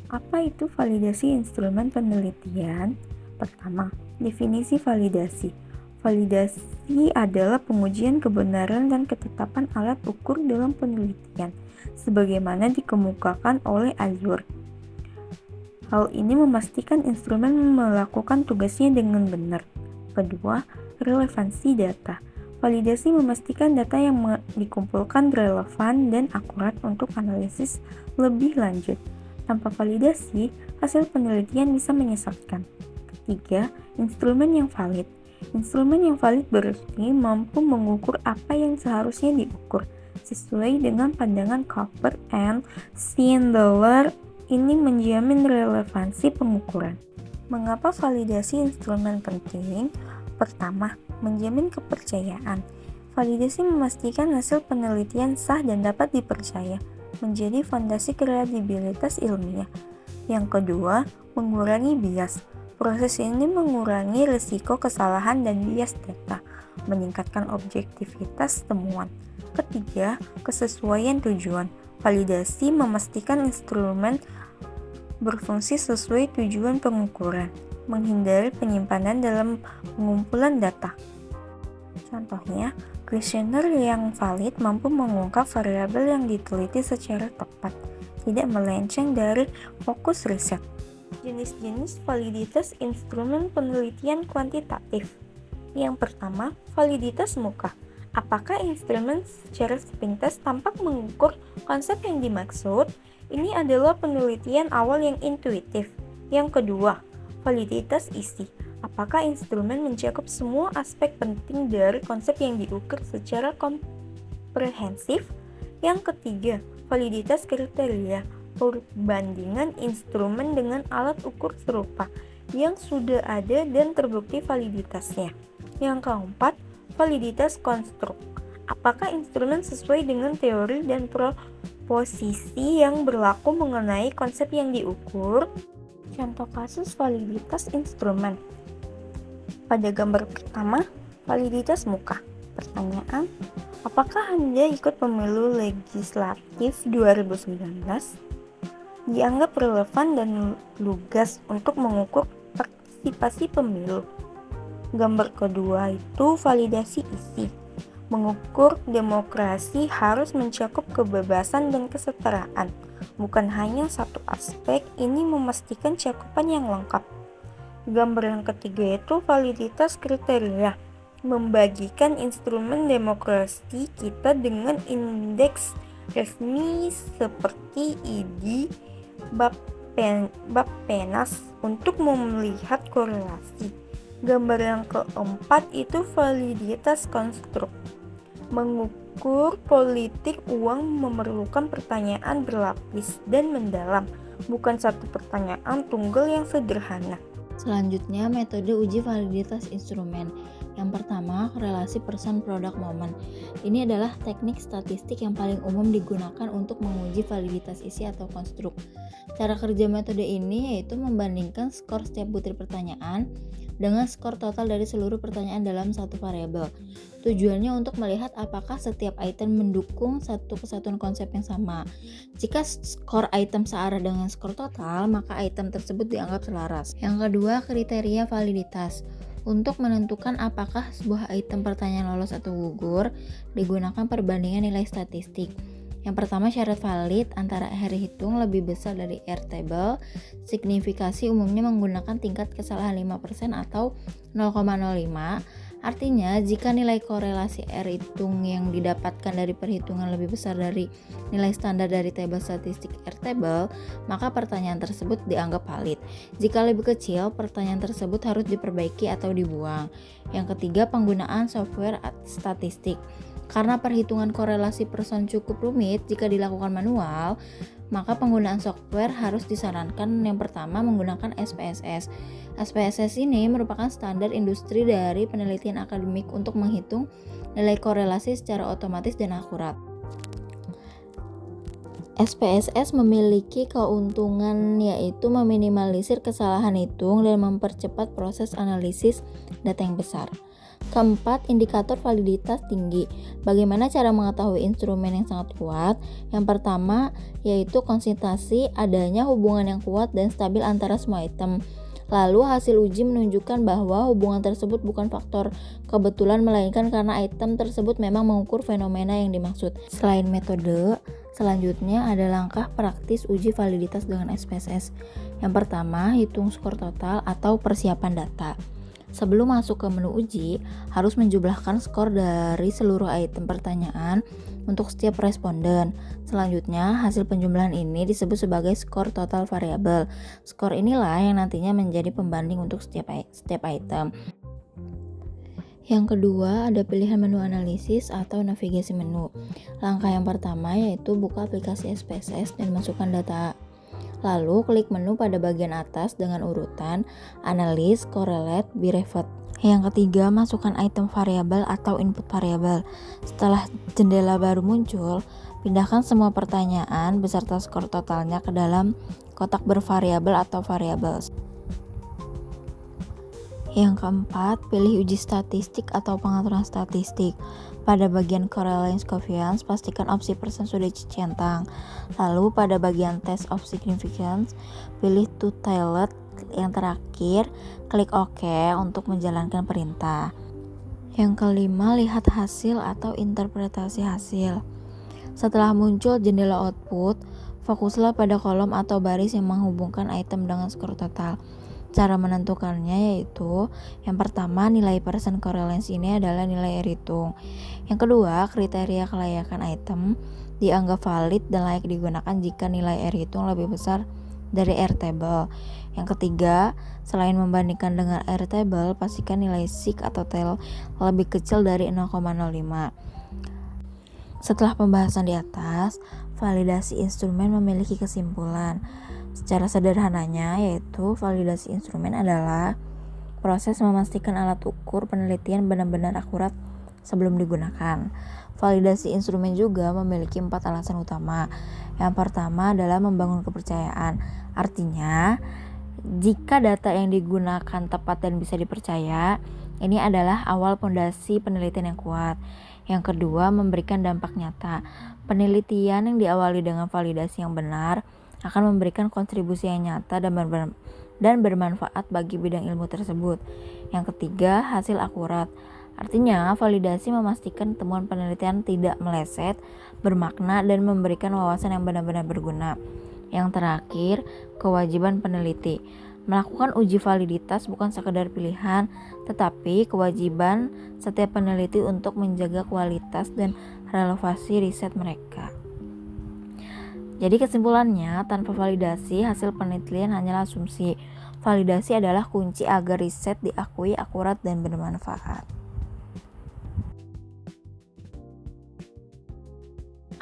Apa itu validasi instrumen penelitian? Pertama, definisi validasi. Validasi adalah pengujian kebenaran dan ketetapan alat ukur dalam penelitian, sebagaimana dikemukakan oleh Azure. Hal ini memastikan instrumen melakukan tugasnya dengan benar. Kedua, relevansi data. Validasi memastikan data yang dikumpulkan relevan dan akurat untuk analisis lebih lanjut. Tanpa validasi, hasil penelitian bisa menyesatkan. Ketiga, instrumen yang valid. Instrumen yang valid berarti mampu mengukur apa yang seharusnya diukur, sesuai dengan pandangan Cooper and Schindler. Ini menjamin relevansi pengukuran. Mengapa validasi instrumen penting? Pertama, menjamin kepercayaan. Validasi memastikan hasil penelitian sah dan dapat dipercaya, menjadi fondasi kredibilitas ilmiah. Yang kedua, mengurangi bias. Proses ini mengurangi risiko kesalahan dan bias data, meningkatkan objektivitas temuan. Ketiga, kesesuaian tujuan. Validasi memastikan instrumen berfungsi sesuai tujuan pengukuran, menghindari penyimpanan dalam pengumpulan data. Contohnya, kuesioner yang valid mampu mengungkap variabel yang diteliti secara tepat, tidak melenceng dari fokus riset. Jenis-jenis validitas instrumen penelitian kuantitatif. Yang pertama, validitas muka. Apakah instrumen secara sepintas tampak mengukur konsep yang dimaksud? Ini adalah penelitian awal yang intuitif. Yang kedua, validitas isi. Apakah instrumen mencakup semua aspek penting dari konsep yang diukur secara komprehensif? Yang ketiga, validitas kriteria. Perbandingan instrumen dengan alat ukur serupa yang sudah ada dan terbukti validitasnya. Yang keempat, validitas konstruk. Apakah instrumen sesuai dengan teori dan proposisi yang berlaku mengenai konsep yang diukur? Contoh kasus validitas instrumen. Pada gambar pertama, validitas muka. Pertanyaan, apakah Anda ikut pemilu legislatif 2019? Dianggap relevan dan lugas untuk mengukur partisipasi pemilu. Gambar kedua itu validasi isi. Mengukur demokrasi harus mencakup kebebasan dan kesetaraan, bukan hanya satu aspek. Ini memastikan cakupan yang lengkap. Gambar yang ketiga itu validitas kriteria. Membagikan instrumen demokrasi kita dengan indeks resmi seperti ID, Bappenas untuk melihat korelasi. Gambar yang keempat itu validitas konstruk. Mengukur politik uang memerlukan pertanyaan berlapis dan mendalam, bukan satu pertanyaan tunggal yang sederhana. Selanjutnya, metode uji validitas instrumen. Yang pertama, relasi person-product moment. Ini adalah teknik statistik yang paling umum digunakan untuk menguji validitas isi atau konstruk. Cara kerja metode ini yaitu membandingkan skor setiap butir pertanyaan dengan skor total dari seluruh pertanyaan dalam satu variabel. Tujuannya untuk melihat apakah setiap item mendukung satu kesatuan konsep yang sama. Jika skor item searah dengan skor total, maka item tersebut dianggap selaras. Yang kedua, kriteria validitas. Untuk menentukan apakah sebuah item pertanyaan lolos atau gugur, digunakan perbandingan nilai statistik. Yang pertama, syarat valid antara R hitung lebih besar dari R table. Signifikasi umumnya menggunakan tingkat kesalahan 5% atau 0,05. Artinya, jika nilai korelasi R hitung yang didapatkan dari perhitungan lebih besar dari nilai standar dari tabel statistik R table, maka pertanyaan tersebut dianggap valid. Jika lebih kecil, pertanyaan tersebut harus diperbaiki atau dibuang. Yang ketiga, penggunaan software statistik. Karena perhitungan korelasi person cukup rumit jika dilakukan manual, maka penggunaan software harus disarankan. Yang pertama, menggunakan SPSS. SPSS ini merupakan standar industri dari penelitian akademik untuk menghitung nilai korelasi secara otomatis dan akurat. SPSS memiliki keuntungan yaitu meminimalisir kesalahan hitung dan mempercepat proses analisis data yang besar. Keempat, indikator validitas tinggi. Bagaimana cara mengetahui instrumen yang sangat kuat? Yang pertama yaitu konsistensi, adanya hubungan yang kuat dan stabil antara semua item. Lalu hasil uji menunjukkan bahwa hubungan tersebut bukan faktor kebetulan melainkan karena item tersebut memang mengukur fenomena yang dimaksud. Selain metode, selanjutnya ada langkah praktis uji validitas dengan SPSS. Yang pertama, hitung skor total atau persiapan data. Sebelum masuk ke menu uji, harus menjumlahkan skor dari seluruh item pertanyaan untuk setiap responden. Selanjutnya, hasil penjumlahan ini disebut sebagai skor total variabel. Skor inilah yang nantinya menjadi pembanding untuk setiap item. Yang kedua, ada pilihan menu analisis atau navigasi menu. Langkah yang pertama yaitu buka aplikasi SPSS dan masukkan data. Lalu klik menu pada bagian atas dengan urutan Analyze, Correlate, Bereft. Yang ketiga, masukkan item variabel atau input variabel. Setelah jendela baru muncul, pindahkan semua pertanyaan beserta skor totalnya ke dalam kotak bervariabel atau variables. Yang keempat, pilih uji statistik atau pengaturan statistik. Pada bagian correlation coefficient, pastikan opsi persen sudah dicentang. Lalu pada bagian test of significance, pilih two-tailed. Yang terakhir, klik OK untuk menjalankan perintah. Yang kelima, lihat hasil atau interpretasi hasil. Setelah muncul jendela output, fokuslah pada kolom atau baris yang menghubungkan item dengan skor total. Cara menentukannya yaitu yang pertama, nilai persen korelasi ini adalah nilai R hitung. Yang kedua, kriteria kelayakan item dianggap valid dan layak digunakan jika nilai R hitung lebih besar dari R table. Yang ketiga, selain membandingkan dengan R table, pastikan nilai sig atau tail lebih kecil dari 0,05. Setelah pembahasan di atas, validasi instrumen memiliki kesimpulan. Secara sederhananya, yaitu validasi instrumen adalah proses memastikan alat ukur penelitian benar-benar akurat sebelum digunakan. Validasi instrumen juga memiliki 4 alasan utama. Yang pertama adalah membangun kepercayaan. Artinya, jika data yang digunakan tepat dan bisa dipercaya, ini adalah awal pondasi penelitian yang kuat. Yang kedua, memberikan dampak nyata. Penelitian yang diawali dengan validasi yang benar akan memberikan kontribusi yang nyata dan bermanfaat bagi bidang ilmu tersebut. Yang ketiga, hasil akurat. Artinya, validasi memastikan temuan penelitian tidak meleset, bermakna, dan memberikan wawasan yang benar-benar berguna. Yang terakhir, kewajiban peneliti. Melakukan uji validitas bukan sekedar pilihan, tetapi kewajiban setiap peneliti untuk menjaga kualitas dan relevansi riset mereka. Jadi kesimpulannya, tanpa validasi, hasil penelitian hanyalah asumsi. Validasi adalah kunci agar riset diakui akurat dan bermanfaat.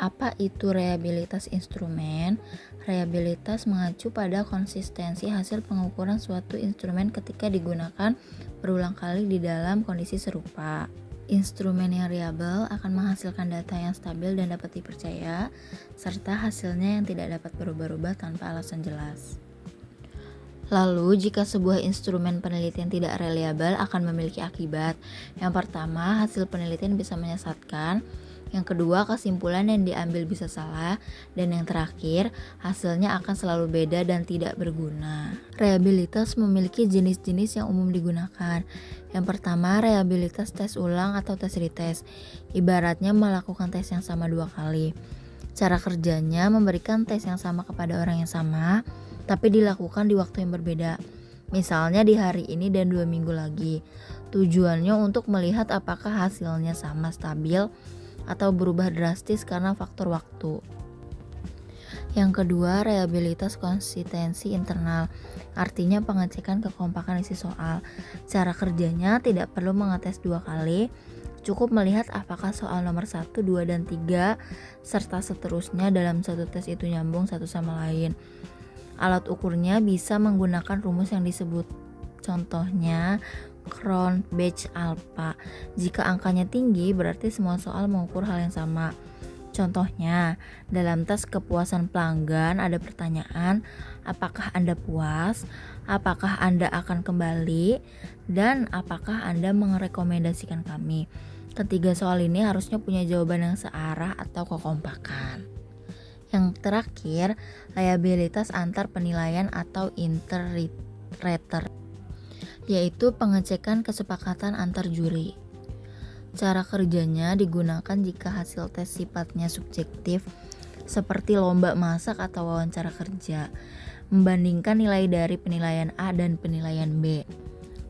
Apa itu reliabilitas instrumen? Reliabilitas mengacu pada konsistensi hasil pengukuran suatu instrumen ketika digunakan berulang kali di dalam kondisi serupa. Instrumen yang reliable akan menghasilkan data yang stabil dan dapat dipercaya, serta hasilnya yang tidak dapat berubah-ubah tanpa alasan jelas. Lalu, jika sebuah instrumen penelitian tidak reliable akan memiliki akibat. Yang pertama, hasil penelitian bisa menyesatkan. Yang kedua, kesimpulan yang diambil bisa salah. Dan yang terakhir, hasilnya akan selalu beda dan tidak berguna. Reliabilitas memiliki jenis-jenis yang umum digunakan. Yang pertama, reliabilitas tes ulang atau tes retest. Ibaratnya melakukan tes yang sama 2 kali. Cara kerjanya memberikan tes yang sama kepada orang yang sama, tapi dilakukan di waktu yang berbeda. Misalnya di hari ini dan 2 minggu lagi. Tujuannya untuk melihat apakah hasilnya sama stabil atau berubah drastis karena faktor waktu. Yang kedua, reliabilitas konsistensi internal. Artinya pengecekan kekompakan isi soal. Cara kerjanya tidak perlu mengetes 2 kali, cukup melihat apakah soal nomor 1, 2, dan 3 serta seterusnya dalam satu tes itu nyambung satu sama lain. Alat ukurnya bisa menggunakan rumus yang disebut, contohnya Cron, Batch, Alpha. Jika angkanya tinggi, berarti semua soal mengukur hal yang sama. Contohnya, dalam tes kepuasan pelanggan ada pertanyaan, apakah Anda puas, apakah Anda akan kembali, dan apakah Anda merekomendasikan kami. Ketiga soal ini harusnya punya jawaban yang searah atau kekompakan. Yang terakhir, liabilitas antar penilaian atau inter-rater, yaitu pengecekan kesepakatan antar juri. Cara kerjanya digunakan jika hasil tes sifatnya subjektif, seperti lomba masak atau wawancara kerja, membandingkan nilai dari penilaian A dan penilaian B.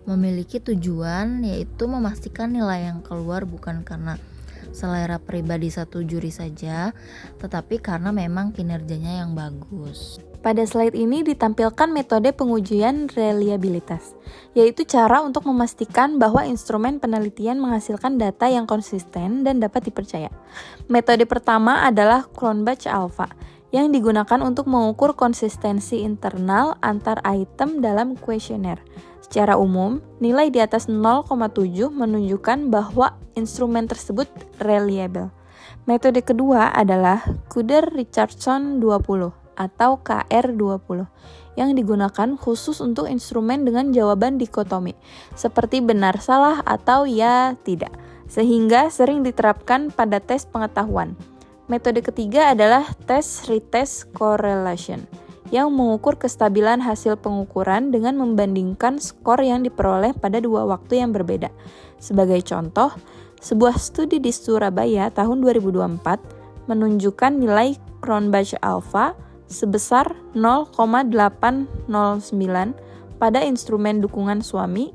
Memiliki tujuan yaitu memastikan nilai yang keluar bukan karena selera pribadi satu juri saja, tetapi karena memang kinerjanya yang bagus. Pada slide ini ditampilkan metode pengujian reliabilitas, yaitu cara untuk memastikan bahwa instrumen penelitian menghasilkan data yang konsisten dan dapat dipercaya. Metode pertama adalah Cronbach Alpha, yang digunakan untuk mengukur konsistensi internal antar item dalam kuesioner. Secara umum, nilai di atas 0,7 menunjukkan bahwa instrumen tersebut reliable. Metode kedua adalah Kuder-Richardson 20 atau KR20 yang digunakan khusus untuk instrumen dengan jawaban dikotomi, seperti benar salah atau ya tidak, sehingga sering diterapkan pada tes pengetahuan. Metode ketiga adalah test-retest correlation, yang mengukur kestabilan hasil pengukuran dengan membandingkan skor yang diperoleh pada dua waktu yang berbeda. Sebagai contoh, sebuah studi di Surabaya tahun 2024 menunjukkan nilai Cronbach Alpha sebesar 0,809 pada instrumen dukungan suami,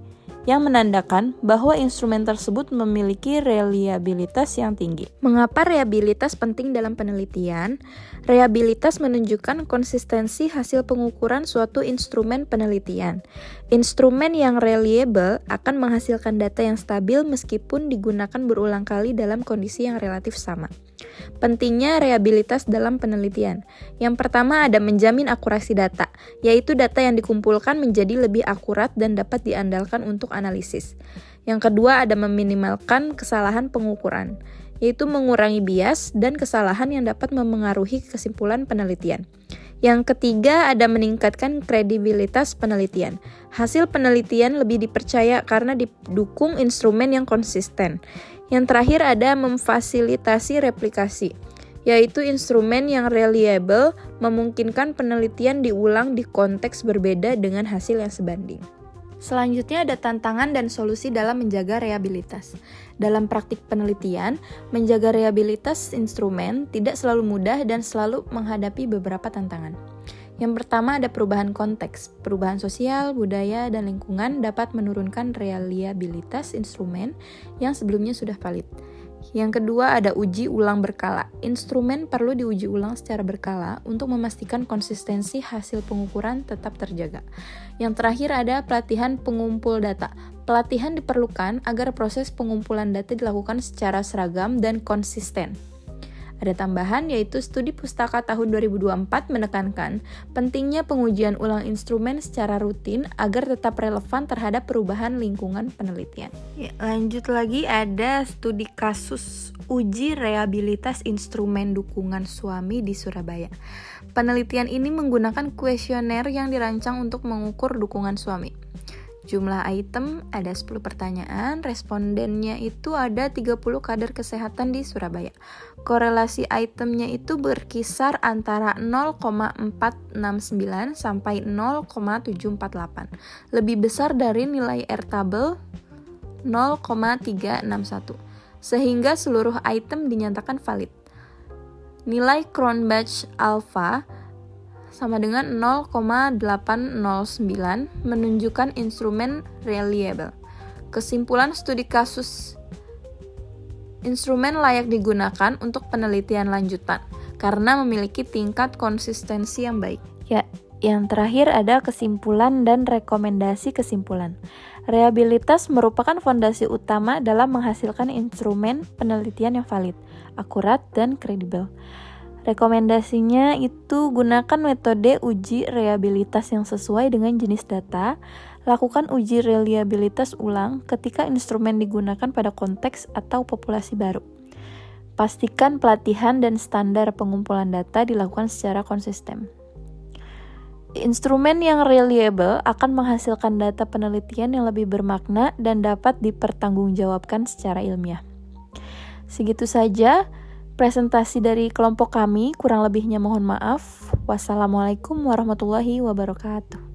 yang menandakan bahwa instrumen tersebut memiliki reliabilitas yang tinggi. Mengapa reliabilitas penting dalam penelitian? Reliabilitas menunjukkan konsistensi hasil pengukuran suatu instrumen penelitian. Instrumen yang reliable akan menghasilkan data yang stabil meskipun digunakan berulang kali dalam kondisi yang relatif sama. Pentingnya reliabilitas dalam penelitian. Yang pertama ada menjamin akurasi data, yaitu data yang dikumpulkan menjadi lebih akurat dan dapat diandalkan untuk analisis. Yang kedua ada meminimalkan kesalahan pengukuran, yaitu mengurangi bias dan kesalahan yang dapat memengaruhi kesimpulan penelitian. Yang ketiga ada meningkatkan kredibilitas penelitian. Hasil penelitian lebih dipercaya karena didukung instrumen yang konsisten. Yang terakhir ada memfasilitasi replikasi, yaitu instrumen yang reliable memungkinkan penelitian diulang di konteks berbeda dengan hasil yang sebanding. Selanjutnya ada tantangan dan solusi dalam menjaga reliabilitas. Dalam praktik penelitian, menjaga reliabilitas instrumen tidak selalu mudah dan selalu menghadapi beberapa tantangan. Yang pertama ada perubahan konteks. Perubahan sosial, budaya, dan lingkungan dapat menurunkan reliabilitas instrumen yang sebelumnya sudah valid. Yang kedua ada uji ulang berkala. Instrumen perlu diuji ulang secara berkala untuk memastikan konsistensi hasil pengukuran tetap terjaga. Yang terakhir ada pelatihan pengumpul data. Pelatihan diperlukan agar proses pengumpulan data dilakukan secara seragam dan konsisten. Ada tambahan yaitu studi pustaka tahun 2024 menekankan pentingnya pengujian ulang instrumen secara rutin agar tetap relevan terhadap perubahan lingkungan penelitian. Lanjut lagi ada studi kasus uji reliabilitas instrumen dukungan suami di Surabaya. Penelitian ini menggunakan kuesioner yang dirancang untuk mengukur dukungan suami. Jumlah item ada 10 pertanyaan, respondennya itu ada 30 kader kesehatan di Surabaya. Korelasi itemnya itu berkisar antara 0,469 sampai 0,748. Lebih besar dari nilai R-table 0,361, sehingga seluruh item dinyatakan valid. Nilai Cronbach Alpha sama dengan 0,809 menunjukkan instrumen reliable. Kesimpulan studi kasus: instrumen layak digunakan untuk penelitian lanjutan karena memiliki tingkat konsistensi yang baik. Ya, yang terakhir ada kesimpulan dan rekomendasi kesimpulan. Reliabilitas merupakan fondasi utama dalam menghasilkan instrumen penelitian yang valid, akurat, dan kredibel. Rekomendasinya itu gunakan metode uji reliabilitas yang sesuai dengan jenis data. Lakukan uji reliabilitas ulang ketika instrumen digunakan pada konteks atau populasi baru. Pastikan pelatihan dan standar pengumpulan data dilakukan secara konsisten. Instrumen yang reliable akan menghasilkan data penelitian yang lebih bermakna dan dapat dipertanggungjawabkan secara ilmiah. Segitu saja presentasi dari kelompok kami, kurang lebihnya mohon maaf. Wassalamualaikum warahmatullahi wabarakatuh.